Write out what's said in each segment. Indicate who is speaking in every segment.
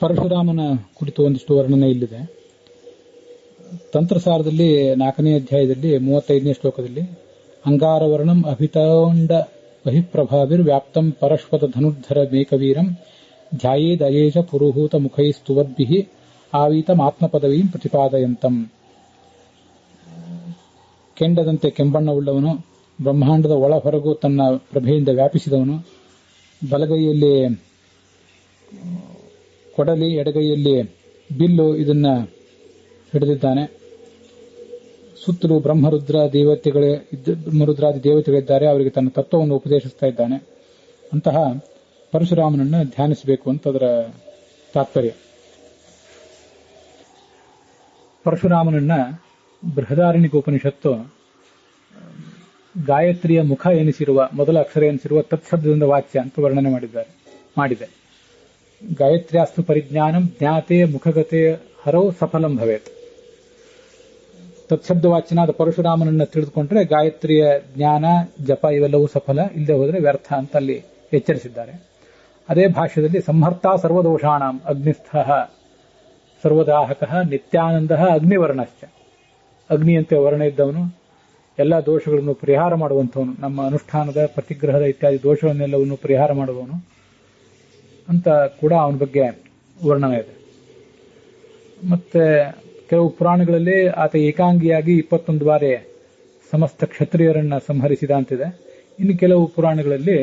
Speaker 1: ಪರಶುರಾಮನ ಕುರಿತು ಒಂದಿಷ್ಟು ವರ್ಣನೆ ಇಲ್ಲಿದೆ. ತಂತ್ರಸಾರದಲ್ಲಿ 4ನೇ ಅಧ್ಯಾಯದಲ್ಲಿ 35ನೇ ಶ್ಲೋಕದಲ್ಲಿ ಅಂಗಾರವರ್ಣಂ ಅಭಿತೌಂಡ ಬಹಿಪ್ರಭಾವಿರ್ ವ್ಯಾಪ್ತಂ ಪರಶ್ವತ ಧನುರ್ಧರ ಮೇಕವೀರಂ ಧ್ಯಾಯೇದಯೇಷ ಪುರುಹೂತ ಮುಖೈಸ್ತುವದ್ಭಿಃ ಆವೀತಂ ಆತ್ಮಪದವೀಂ ಪ್ರತಿಪಾದಯಂತಂ. ಕೆಂಡದಂತೆ ಕೆಂಬಣ್ಣವುಳ್ಳವನು, ಬ್ರಹ್ಮಾಂಡದ ಒಳ ಹೊರಗೂ ತನ್ನ ಪ್ರಭೆಯಿಂದ ವ್ಯಾಪಿಸಿದವನು, ಬಲಗೈಯಲ್ಲಿ ಕೊಡಲಿ, ಎಡಗೈಯಲ್ಲಿ ಬಿಲ್ಲು ಇದನ್ನ ಹಿಡಿದಿದ್ದಾನೆ. ಸುತ್ತಲೂ ಬ್ರಹ್ಮರುದ್ರಾದಿ ದೇವತೆಗಳಿದ್ದಾರೆ, ಅವರಿಗೆ ತನ್ನ ತತ್ವವನ್ನು ಉಪದೇಶಿಸ್ತಾ ಇದ್ದಾನೆ. ಅಂತಹ ಪರಶುರಾಮನನ್ನು ಧ್ಯಾನಿಸಬೇಕು ಅಂತ ಅದರ ತಾತ್ಪರ್ಯ. ಪರಶುರಾಮನನ್ನ ಬೃಹದಾರಣ್ಯಕೋಪನಿಷತ್ತು ಗಾಯತ್ರಿಯ ಮುಖ ಎನಿಸಿರುವ, ಮೊದಲ ಅಕ್ಷರ ಎನಿಸಿರುವ ತತ್ಶಬ್ದದಿಂದ ವಾಚ್ಯ ಅಂತ ವರ್ಣನೆ ಮಾಡಿದೆ. ಗಾಯತ್ರ್ಯಾಸ್ತು ಪರಿಜ್ಞಾನಂ ಜ್ಞಾತೆ ಮುಖಗತೆ ಹರೌ ಸಫಲಂ ಭವೇತ್. ತತ್ಶಬ್ದವಾಚ್ಯನಾದ ಪರಶುರಾಮನನ್ನ ತಿಳಿದುಕೊಂಡ್ರೆ ಗಾಯತ್ರಿಯ ಜ್ಞಾನ, ಜಪ ಇವೆಲ್ಲವೂ ಸಫಲ, ಇಲ್ಲದೆ ಹೋದರೆ ವ್ಯರ್ಥ ಅಂತ ಅಲ್ಲಿ ಎಚ್ಚರಿಸಿದ್ದಾರೆ. ಅದೇ ಭಾಷ್ಯದಲ್ಲಿ ಸಂಹರ್ತಾ ಸರ್ವದೋಷಾಣಂ ಅಗ್ನಿಸ್ಥಃ ಸರ್ವದಾಹಕಃ ನಿತ್ಯಾನಂದಃ ಅಗ್ನಿವರ್ಣಶ್ಚ. ಅಗ್ನಿಯಂತೆ ವರ್ಣ ಇದ್ದವನು, ಎಲ್ಲ ದೋಷಗಳನ್ನು ಪರಿಹಾರ ಮಾಡುವಂಥವನು, ನಮ್ಮ ಅನುಷ್ಠಾನದ ಪ್ರತಿಗ್ರಹದ ಇತ್ಯಾದಿ ದೋಷಗಳನ್ನೆಲ್ಲವನ್ನು ಪರಿಹಾರ ಮಾಡುವವನು ಅಂತ ಕೂಡ ಅವನ ಬಗ್ಗೆ ವರ್ಣನೆ ಇದೆ. ಮತ್ತೆ ಕೆಲವು ಪುರಾಣಗಳಲ್ಲಿ ಆತ ಏಕಾಂಗಿಯಾಗಿ 21 ಬಾರಿ ಸಮಸ್ತ ಕ್ಷತ್ರಿಯರನ್ನ ಸಂಹರಿಸಿದ ಅಂತಿದೆ. ಇನ್ನು ಕೆಲವು ಪುರಾಣಗಳಲ್ಲಿ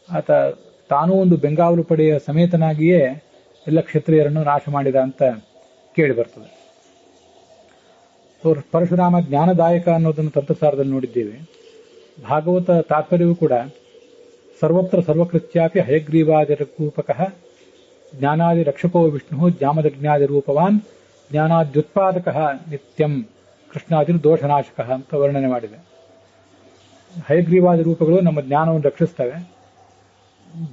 Speaker 1: ಆತ ತಾನೂ ಒಂದು ಬೆಂಗಾವಲು ಪಡೆಯ ಸಮೇತನಾಗಿಯೇ ಎಲ್ಲ ಕ್ಷತ್ರಿಯರನ್ನು ನಾಶ ಮಾಡಿದ ಅಂತ ಕೇಳಿ ಬರ್ತದೆ. ಪರಶುರಾಮ ಜ್ಞಾನದಾಯಕ ಅನ್ನೋದನ್ನು ತಂತ್ರಸಾರದಲ್ಲಿ ನೋಡಿದ್ದೇವೆ. ಭಾಗವತ ತಾತ್ಪರ್ಯವೂ ಕೂಡ ಸರ್ವತ್ರ ಸರ್ವಕೃತ್ಯಾಪಿ ಹಯಗ್ರೀವಾದಿರೂಪಕಃ ಜ್ಞಾನಾದಿ ರಕ್ಷಕೋ ವಿಷ್ಣು ಜಾಮದಜ್ಞಾದಿ ರೂಪವಾನ್ ಜ್ಞಾನಾದ್ಯುತ್ಪಾದಕಃ ನಿತ್ಯಂ ಕೃಷ್ಣಾದಿ ದೋಷನಾಶಕಃ ಅಂತ ವರ್ಣನೆ ಮಾಡಿದೆ. ಹಯಗ್ರೀವಾದಿ ರೂಪಗಳು ನಮ್ಮ ಜ್ಞಾನವನ್ನು ರಕ್ಷಿಸ್ತವೆ.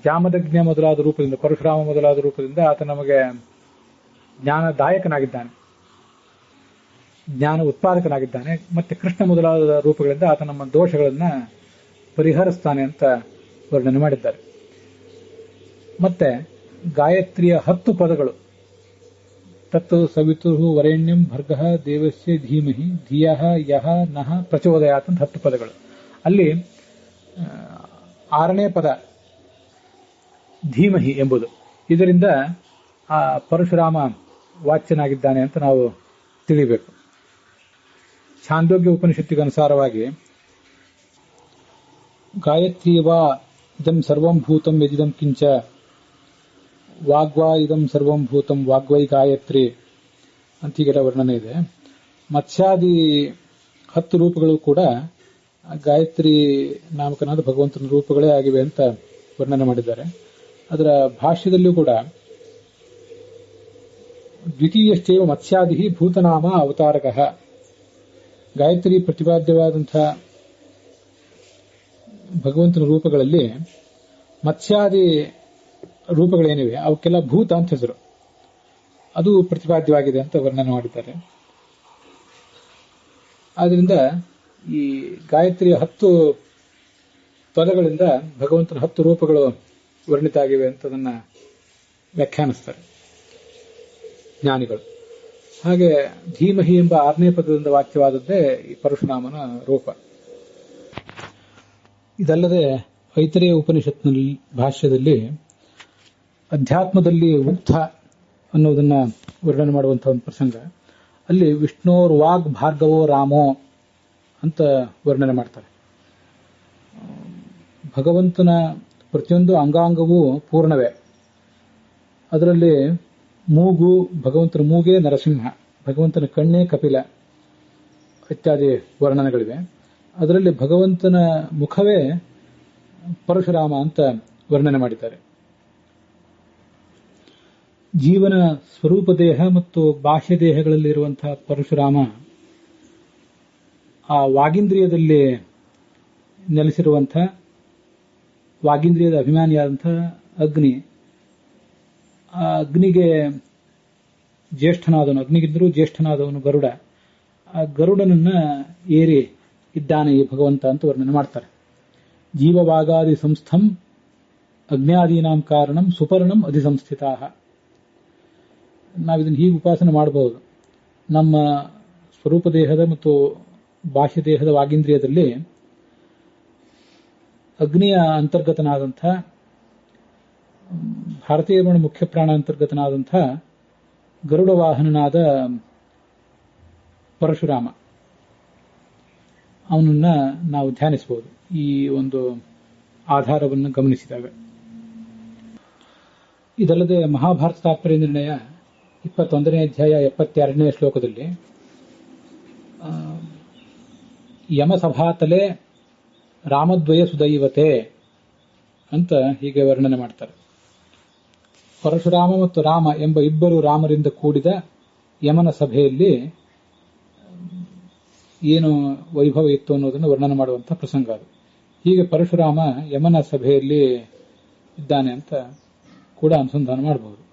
Speaker 1: ಜಾಮದಜ್ಞ ಮೊದಲಾದ ರೂಪದಿಂದ, ಪರಶುರಾಮ ಮೊದಲಾದ ರೂಪದಿಂದ ಆತ ನಮಗೆ ಜ್ಞಾನದಾಯಕನಾಗಿದ್ದಾನೆ, ಜ್ಞಾನ ಉತ್ಪಾದಕನಾಗಿದ್ದಾನೆ. ಮತ್ತೆ ಕೃಷ್ಣ ಮೊದಲಾದ ರೂಪಗಳಿಂದ ಆತ ನಮ್ಮ ದೋಷಗಳನ್ನ ಪರಿಹರಿಸ್ತಾನೆ ಅಂತ ವರ್ಣನೆ ಮಾಡಿದ್ದಾರೆ. ಮತ್ತೆ ಗಾಯತ್ರಿಯ 10 ಪದಗಳು, ತತ್ ಸವಿತುರ್ ವರೆಣ್ಯಂ ಭರ್ಗಃ ದೇವಸ್ಯ ಧೀಮಹಿ ಧಿಯಃ ಯಃ ನಃ ಪ್ರಚೋದಯಾತ್ ಅಂತ 10 ಪದಗಳು. ಅಲ್ಲಿ 6ನೇ ಪದ ಧೀಮಹಿ ಎಂಬುದು. ಇದರಿಂದ ಆ ಪರಶುರಾಮ ವಾಚ್ಯನಾಗಿದ್ದಾನೆ ಅಂತ ನಾವು ತಿಳಿಬೇಕು. ಛಾಂದೋಗ್ಯ ಉಪನಿಷತ್ತಿಗೆ ಅನುಸಾರವಾಗಿ ಗಾಯತ್ರೀವಾ ಇದಂ ಸರ್ವಂ ಭೂತಂ ಯದಿದಂ ಕಿಂಚ ವಾಗ್ವಾ ಇದಂ ಸರ್ವಂ ಭೂತಂ ವಾಗ್ವೈ ಗಾಯತ್ರಿ ಅಂತೀಗೆಲ್ಲ ವರ್ಣನೆ ಇದೆ. ಮತ್ಸ್ಯಾದಿ 10 ರೂಪಗಳು ಕೂಡ ಗಾಯತ್ರಿ ನಾಮಕನಾದ ಭಗವಂತನ ರೂಪಗಳೇ ಆಗಿವೆ ಅಂತ ವರ್ಣನೆ ಮಾಡಿದ್ದಾರೆ. ಅದರ ಭಾಷ್ಯದಲ್ಲೂ ಕೂಡ ದ್ವಿತೀಯಶ್ಚೈವ ಮತ್ಸ್ಯಾದಿ ಭೂತನಾಮ ಅವತಾರಕಃ. ಗಾಯತ್ರಿ ಪ್ರತಿಪಾದ್ಯವಾದಂತಹ ಭಗವಂತನ ರೂಪಗಳಲ್ಲಿ ಮತ್ಸ್ಯಾದಿ ರೂಪಗಳೇನಿವೆ ಅವಕ್ಕೆಲ್ಲ ಭೂತ ಅಂತ ಹೆಸರು, ಅದು ಪ್ರತಿಪಾದ್ಯವಾಗಿದೆ ಅಂತ ವರ್ಣನೆ ಮಾಡಿದ್ದಾರೆ. ಆದ್ರಿಂದ ಈ ಗಾಯತ್ರಿಯ 10 ಪದಗಳಿಂದ ಭಗವಂತನ 10 ರೂಪಗಳು ವರ್ಣಿತ ಆಗಿವೆ ಅಂತ ಅದನ್ನ ವ್ಯಾಖ್ಯಾನಿಸ್ತಾರೆ ಜ್ಞಾನಿಗಳು. ಹಾಗೆ ಧೀಮಹಿ ಎಂಬ 6ನೇ ಪದದಿಂದ ವಾಚ್ಯವಾದದ್ದೇ ಈ ಪರಶುರಾಮನ ರೂಪ. ಇದಲ್ಲದೆ ಐತರೇಯ ಉಪನಿಷತ್ನಲ್ಲಿ ಭಾಷ್ಯದಲ್ಲಿ ಅಧ್ಯಾತ್ಮದಲ್ಲಿ ಉಕ್ತ ಅನ್ನೋದನ್ನ ವರ್ಣನೆ ಮಾಡುವಂತಹ ಒಂದು ಪ್ರಸಂಗ. ಅಲ್ಲಿ ವಿಷ್ಣೋರ್ ವಾಗ್ ಭಾರ್ಗವೋ ರಾಮೋ ಅಂತ ವರ್ಣನೆ ಮಾಡ್ತಾರೆ. ಭಗವಂತನ ಪ್ರತಿಯೊಂದು ಅಂಗಾಂಗವೂ ಪೂರ್ಣವೇ. ಅದರಲ್ಲಿ ಮೂಗು, ಭಗವಂತನ ಮೂಗೇ ನರಸಿಂಹ, ಭಗವಂತನ ಕಣ್ಣೇ ಕಪಿಲ ಇತ್ಯಾದಿ ವರ್ಣನೆಗಳಿವೆ. ಅದರಲ್ಲಿ ಭಗವಂತನ ಮುಖವೇ ಪರಶುರಾಮ ಅಂತ ವರ್ಣನೆ ಮಾಡಿದ್ದಾರೆ. ಜೀವನ ಸ್ವರೂಪ ದೇಹ ಮತ್ತು ಬಾಹ್ಯ ದೇಹಗಳಲ್ಲಿರುವಂತಹ ಪರಶುರಾಮ ಆ ವಾಗೀಂದ್ರಿಯದಲ್ಲಿ ನೆಲೆಸಿರುವಂತಹ ವಾಗೀಂದ್ರಿಯದ ಅಭಿಮಾನಿಯಾದಂತಹ ಅಗ್ನಿ, ಆ ಅಗ್ನಿಗೆ ಜ್ಯೇಷ್ಠನಾದವನು, ಅಗ್ನಿಗಿದ್ದರೂ ಜ್ಯೇಷ್ಠನಾದವನು ಗರುಡ. ಆ ಗರುಡನನ್ನ ಏರಿ ಇದ್ದಾನೆ ಈ ಭಗವಂತ ಅಂತ ವರ್ಣನೆ ಮಾಡ್ತಾರೆ. ಜೀವವಾಗಾದಿ ಸಂಸ್ಥಂ ಅಗ್ನ್ಯಾದೀನಾಂ ಕಾರಣಂ ಸುಪರ್ಣಂ ಅಧಿಸಂಸ್ಥಿತಾ. ನಾವಿದನ್ನು ಹೀಗೆ ಉಪಾಸನೆ ಮಾಡಬಹುದು. ನಮ್ಮ ಸ್ವರೂಪ ದೇಹದ ಮತ್ತು ಬಾಹ್ಯ ದೇಹದ ವಾಗೀಂದ್ರಿಯದಲ್ಲಿ ಅಗ್ನಿಯ ಅಂತರ್ಗತನಾದಂಥ ಭಾರತೀಯ ಮುಖ್ಯ ಪ್ರಾಣ ಅಂತರ್ಗತನಾದಂಥ ಗರುಡ ವಾಹನನಾದ ಪರಶುರಾಮ ಅವನನ್ನ ನಾವು ಧ್ಯಾನಿಸಬಹುದು ಈ ಒಂದು ಆಧಾರವನ್ನು ಗಮನಿಸಿದಾಗ. ಇದಲ್ಲದೆ ಮಹಾಭಾರತ ತಾತ್ಪರ್ಯ ನಿರ್ಣಯ 21ನೇ ಅಧ್ಯಾಯ 72ನೇ ಶ್ಲೋಕದಲ್ಲಿ ಯಮಸಭಾತಲೆ ರಾಮದ್ವಯ ಸುದೈವತೆ ಅಂತ ಹೀಗೆ ವರ್ಣನೆ ಮಾಡ್ತಾರೆ. ಪರಶುರಾಮ ಮತ್ತು ರಾಮ ಎಂಬ ಇಬ್ಬರು ರಾಮರಿಂದ ಕೂಡಿದ ಯಮನ ಸಭೆಯಲ್ಲಿ ಏನು ವೈಭವ ಇತ್ತು ಅನ್ನೋದನ್ನು ವರ್ಣನೆ ಮಾಡುವಂತಹ ಪ್ರಸಂಗ ಅದು. ಹೀಗೆ ಪರಶುರಾಮ ಯಮನ ಸಭೆಯಲ್ಲಿ ಇದ್ದಾನೆ ಅಂತ ಕೂಡ ಅನುಸಂಧಾನ ಮಾಡಬಹುದು.